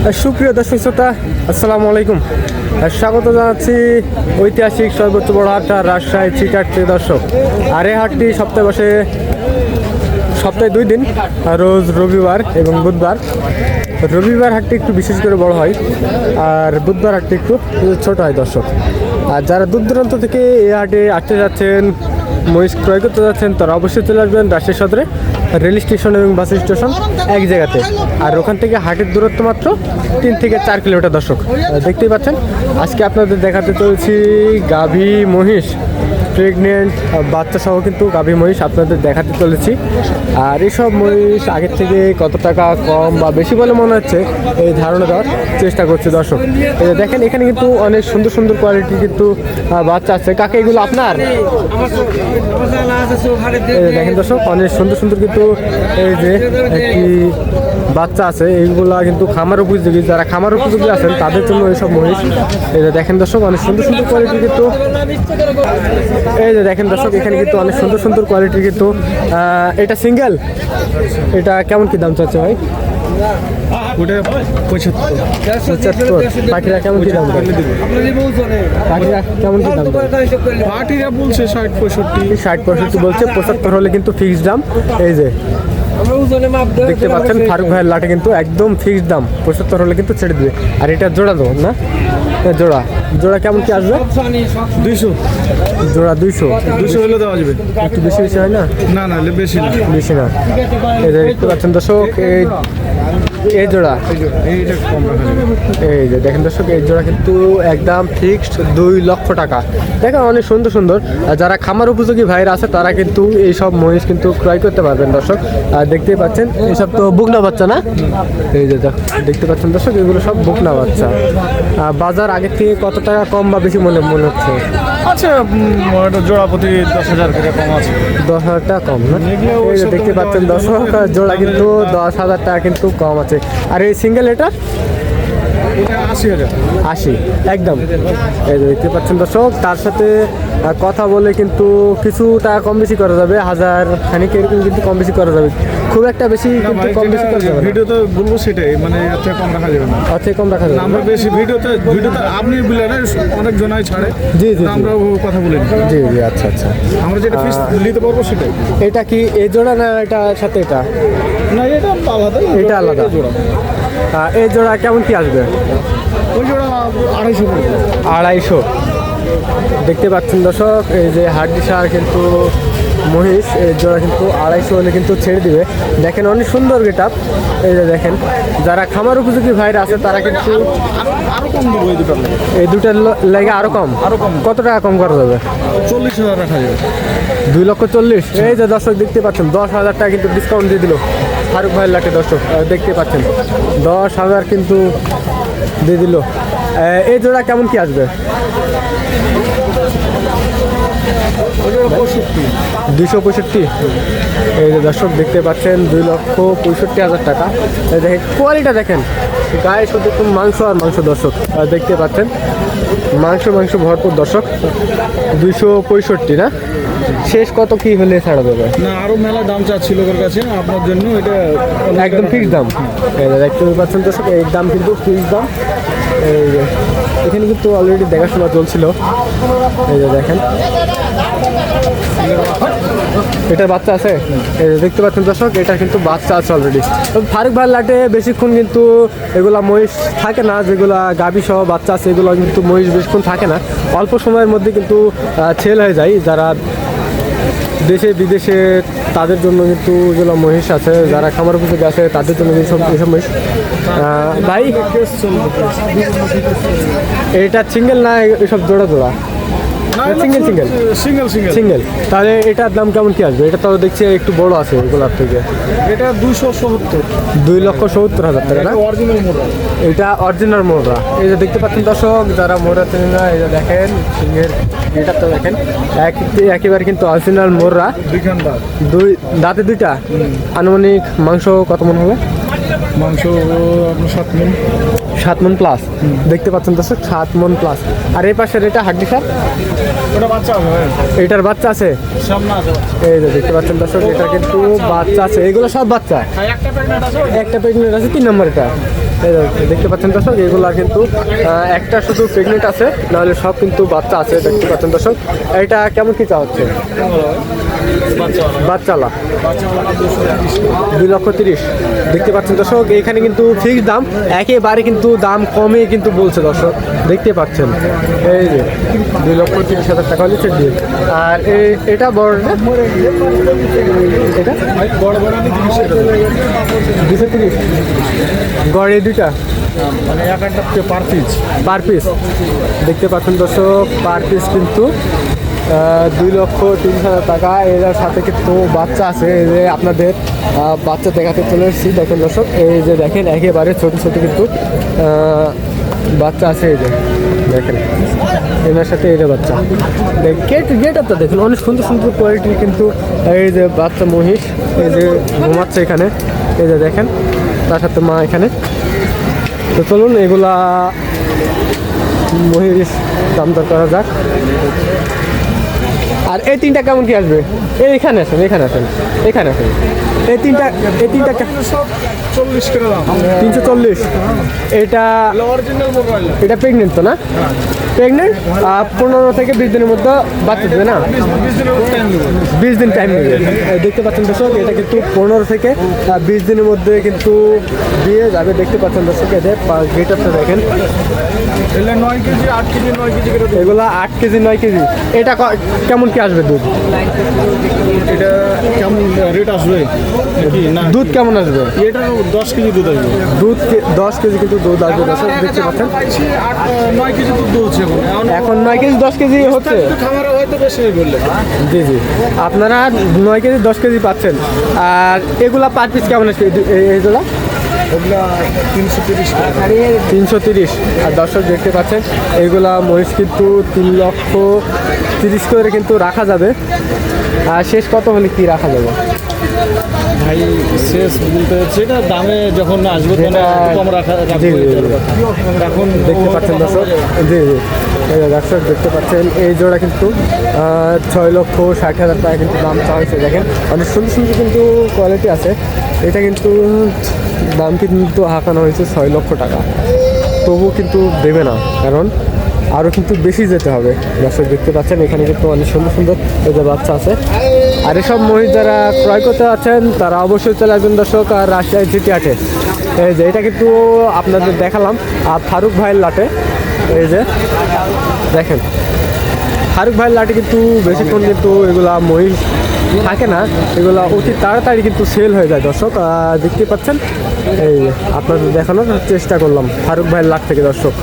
সুপ্রিয় দর্শক শ্রোতা, আসসালামু আলাইকুম। স্বাগত জানাচ্ছি ঐতিহাসিক সর্বোচ্চ বড় হাট রাজশাহী চিটাটতে দর্শক। আর এই হাটটি সপ্তাহে বসে সপ্তাহে 2 দিন, রোজ রবিবার এবং বুধবার। রবিবার হাটটি একটু বিশেষ করে বড় হয় আর বুধবার হাটটি একটু ছোট হয় দর্শক। আর যারা দূর দূরান্ত থেকে এই হাটে আসতে যাচ্ছেন, মহিষ ক্রয় করতে যাচ্ছেন, তারা অবশ্যই চলে আসবেন রাজশাহী সদরে রেল স্টেশন এবং বাস স্টেশন এক জায়গাতে। আর ওখান থেকে হাটের দূরত্ব মাত্র 3 থেকে 4 কিলোমিটার দর্শক। দেখতেই পাচ্ছেন আজকে আপনাদের দেখাতে চলেছি গাভী মহিষ, প্রেগনেন্ট বাচ্চা সহ কিন্তু গাভী মহিষ আপনাদের দেখাতে চলেছি। আর এইসব মহিষ আগের থেকে কত টাকা কম বা বেশি বলে মনে হচ্ছে এই ধারণা দেওয়ার চেষ্টা করছি দর্শক। দেখেন এখানে কিন্তু অনেক সুন্দর সুন্দর কোয়ালিটির কিন্তু বাচ্চা আছে। কাকে এগুলো আপনার? দেখেন দর্শক অনেক সুন্দর সুন্দর কিন্তু এই যে একটি বাচ্চা আছে, এইগুলা কিন্তু খামার উপযোগী। যারা খামার উপযোগী আছেন তাদের জন্য এইসব মহিষ। এই যে দেখেন দর্শক অনেক সুন্দর সুন্দর কোয়ালিটির কিন্তু এই যে দেখেন দর্শক এখানে কিন্তু অনেক সুন্দর সুন্দর কোয়ালিটির কিন্তু এটা সিঙ্গেল। এটা কেমন কি দাম চাচ্ছে ভাই? ওটা 75। পাখিরা কেমন কি দাম? পাখিরা কেমন কি দাম? পার্টিরা বলছে 60-65 বলছে, 75 হলে কিন্তু ফিক্সড দাম। এই যে দেখতে পাচ্ছেন ফারুক ভাইয়ের লাটে কিন্তু একদম ফিক্সড দাম, 75 হলে কিন্তু ছেড়ে দিবে। আর এটা জোড়া দেবো না? জোড়া জোড়া কেমন কি আসবে? 200 জোড়া 200 হলে দেওয়া যাবে। একটু বেশি বেশি হয় না? না না বেশি না, বেশি না। এই যে দেখতে পাচ্ছেন দর্শক এই জোড়া, এইটা কম রাখা যাবে। এই যে দেখেন দর্শক এই জোড়া কিন্তু একদম ফিক্সড 2 লক্ষ টাকা। দেখেন অনেক সুন্দর সুন্দর। যারা খামার উপযোগী ভাইরা আছে তারা কিন্তু এইসব মহিষ কিন্তু ক্রয় করতে পারবেন দর্শক। আর দেখতেই পাচ্ছেন এইসব তো বুকনা বাচ্চা না? এই যে দেখতে পাচ্ছেন দর্শক এগুলো সব বুকনা বাচ্চা। বাজার আগের থেকে কত টাকা কম বা বেশি মনে হচ্ছে? আচ্ছা, জোড়া প্রতি 10,000 টাকা কম আছে। 10,000 টাকা কম না? এই যে দেখতে পাচ্ছেন দর্শক জোড়া কিন্তু 10,000 টাকা কিন্তু কম আছে। আর এই সিঙ্গেল এটা 80 একদম। এই যে দেখতে পাচ্ছেন দর্শক, তার সাথে কথা বলে কিন্তু কিছু টাকা কম বেশি করা যাবে, 1000 খানিক এরকম কিন্তু কম বেশি করা যাবে। খুব একটা বেশি কিন্তু কম বেশি করা যাবে। ভিডিওতে বলবো সেটাই, মানে এত কম রাখা যাবে না। আচ্ছা কম রাখা যাবে। আমরা বেশি ভিডিওতে আপনি বললেন অনেক জনাই ছাড়ে। জি জি আমরা কথা বলি। জি জি আচ্ছা আচ্ছা। আমরা যেটা ফিস নিতে পারবো সেটাই। এটা কি এই জোড়া না এটা সাথে এটা? না এটা আলাদা, এটা আলাদা জোড়া। এই জোড়া কেমন কি আসবে? ওই জোড়া 250 পড়বে। 250 দেখতে পাচ্ছেন দর্শক এই যে হাড্ডিসার কিন্তু মহিষ, এই জোড়া কিন্তু 250 হলে কিন্তু ছেড়ে দিবে। দেখেন অনেক সুন্দর গেটআপ। এই যে দেখেন যারা খামার উপযোগী ভাইরা আছে তারা কিন্তু আরো কম দেবো এই দুটার লেগে আরো কম। কত টাকা কম করা যাবে? 40,000 রাখা যাবে। 2,40,000। এই যে দর্শক দেখতে পাচ্ছেন 10,000 টাকা কিন্তু ডিসকাউন্ট দিয়ে দিল ফারুক ভাইয়ের লাটে দর্শক। দেখতে পাচ্ছেন 10,000 কিন্তু দিয়ে দিল। এই জোড়া কেমন কি আসবে? 265। এই যে দর্শক দেখতে পাচ্ছেন 2,65,000 টাকা। দেখেন কোয়ালিটা দেখেন, গায়ে শুধু মাংস আর মাংস দর্শক। দেখতে পাচ্ছেন মাংস ভরপুর দর্শক। 265 না? শেষ কত কি হলে ছাড়া দেবে? না আরো মেলা দাম চাচ্ছিল ওর কাছে, আপনার জন্য এটা একদম ফিক্সড দাম। দেখতে পাচ্ছেন দর্শক এই দাম কিন্তু ফিক্সড দাম। এই যে এখানে কিন্তু অলরেডি দেখাশোনা চলছিল। এই যে দেখেন এটার বাচ্চা আছে। এই যে দেখতে পাচ্ছেন দর্শক এটা কিন্তু বাচ্চা আছে অলরেডি। ফারুক ভাইয়ের লাটে বেশিক্ষণ কিন্তু এগুলা মহিষ থাকে না, যেগুলা গাভী সহ বাচ্চা আছে এগুলো কিন্তু মহিষ বেশিক্ষণ থাকে না, অল্প সময়ের মধ্যে কিন্তু ছেল হয়ে যায়। যারা দেশে বিদেশে তাদের জন্য কিন্তু যেগুলো মহিষ আছে, যারা খামার উপযোগী আছে তাদের জন্য এইসব মহিষ। ভাই এটা সিঙ্গেল না এসব জোড়া জোড়া? সিঙ্গেল। তাহলে এটার দাম কেমন কি আসবে? এটা তো দেখছি একটু বড় আছে এগুলোর থেকে। এটা 270। 2,70,000 টাকা না? এটা অরিজিনাল মোররা। এই যে দেখতে পাচ্ছেন দর্শক যারা মোররা চেনেন না, এই যে দেখেন সিংহের এটা তো দেখেন একেবারে কিন্তু অরিজিনাল মোররা। দাঁতে 2টা। আনুমানিক মাংস কত মন হবে? মাংস আপনার 7 মণ। 7 মণ প্লাস। দেখতে পাচ্ছেন দর্শক 7 মণ প্লাস। আর এই পাশের এটা হাড্ডিসার, ওটা বাচ্চা আছে। এটার বাচ্চা আছে সামনে আছে। এই যে দেখতে পাচ্ছেন দর্শক এটা কিন্তু বাচ্চা আছে, এগুলো সব বাচ্চা। একটা প্রেগন্যান্ট আছে, একটা প্রেগন্যান্ট আছে। 3 নম্বর এটা এই দেখতে পাচ্ছেন দর্শক, এগুলা কিন্তু একটা শুধু প্রেগনেন্ট আছে, নাহলে সব কিন্তু বাচ্চা আছে। দেখতে পাচ্ছেন দর্শক, এটা কেমন কি চা হচ্ছে? বাচ্চালা 2,30,000। দেখতে পাচ্ছেন দর্শক, এখানে কিন্তু ফিক্সড দাম, একেবারে কিন্তু দাম কমে কিন্তু বলছে দর্শক, দেখতে পাচ্ছেন। এই যে 2,30,000 টাকা হলে ছেড়ে দিয়ে। আর এটা বড় না, এটা বড় বড় 230 গড়ে দুইটা মানে এক একটা পার পিস। Per piece. দেখতে পাচ্ছেন দর্শক, পার পিস কিন্তু 2,03,000 টাকা। এর সাথে কিন্তু বাচ্চা আছে, এই যে আপনাদের বাচ্চা দেখাতে চলে এসেছি। দেখেন দর্শক, এই যে দেখেন একেবারে ছোট ছোট কিন্তু বাচ্চা আছে। এই যে দেখেন এনার সাথে এই যে বাচ্চা, গেট আপটা দেখুন, অনেক সুন্দর সুন্দর কোয়ালিটির কিন্তু। এই যে বাচ্চা মহিষ, এই যে ঘুমাচ্ছে এখানে, এই যে দেখেন তার সাথে মা এখানে। তো চলুন এগুলা মহিষ দাম দর করা যাক। আর এই তিনটা কেমন কি আসবে? এইখানে আসেন, এখানে আসেন, এখানে আসেন। এই তিনটা 40 করে দাম। 340। এটা অরিজিনাল মোবাইল। এটা প্রেগনেন্ট তো না? প্রেগনেন্ট 15 থেকে 20 দিনের মধ্যে বাচ্চা দেবে না? 20 দিন টাইম নেবে। দেখতে পাচ্ছেন দর্শক, এটা কিন্তু 15 থেকে 20 দিনের মধ্যে কিন্তু দিয়ে যাবে। দেখতে পাচ্ছেন দর্শক, এদের গেট আপটা দেখেন। 9 কেজি 8 কেজি 9 কেজি করে এগুলা 8 কেজি 9 কেজি। এটা কেমন কি আসবে দুধ? এটা কেমন রেট আসবে কি না? দুধ কেমন আসবে? এটা 10 কেজি দুধ আসবে। দুধ 10 কেজি কিন্তু দুধ আসবে দর্শক, দেখতে পাচ্ছেন। 9 কেজি দুধ হচ্ছে এখন 9 কেজি 10 কেজি হচ্ছে। খামারে হয়তো বেশি বললে। জি জি, আপনারা 9 কেজি 10 কেজি পাচ্ছেন। আর এগুলা পার পিস কেমন আসবে? এইগুলা ওগুলা 330 330। আর দর্শক দেখতে পাচ্ছেন, এইগুলা মহিষ কিন্তু 3,30,000 করে কিন্তু রাখা যাবে। আর শেষ কত হলে কি রাখা যাবে ভাই? শেষ বলতে সেটা দামে যখন আসবে তখন কম রাখা জি জি জি। এখন দেখতে পাচ্ছেন দর্শক, জি জি, এই যে দর্শক দেখতে পাচ্ছেন, এই জোড়া কিন্তু 6,60,000 টাকা কিন্তু দাম চাওয়া হয়েছে। দেখেন অনেক সুন্দর সুন্দর কিন্তু কোয়ালিটি আছে। এটা কিন্তু দাম কিন্তু হাঁকানো হয়েছে 6 লক্ষ টাকা, তবু কিন্তু দেবে না, কারণ আরও কিন্তু বেশি যেতে হবে। দর্শক দেখতে পাচ্ছেন, এখানে কিন্তু অনেক সুন্দর সুন্দর এই যে বাচ্চা আছে। আর এসব মহিষ যারা ক্রয় করতে আছেন তারা অবশ্যই চলে আসবেন দর্শক। আর রাজশাহী জিটি হাটে, এই যে এটা কিন্তু আপনাদের দেখালাম আর ফারুক ভাইয়ের লাটে। এই যে দেখেন ফারুক ভাইয়ের লাটে কিন্তু বেশিক্ষণ কিন্তু এগুলা মহিষ থাকে না, এগুলা অতি তাড়াতাড়ি কিন্তু সেল হয়ে যায় দর্শক। দেখতে পাচ্ছেন, এই আপনাদের দেখানোর চেষ্টা করলাম ফারুক ভাইয়ের লাট থেকে দর্শক।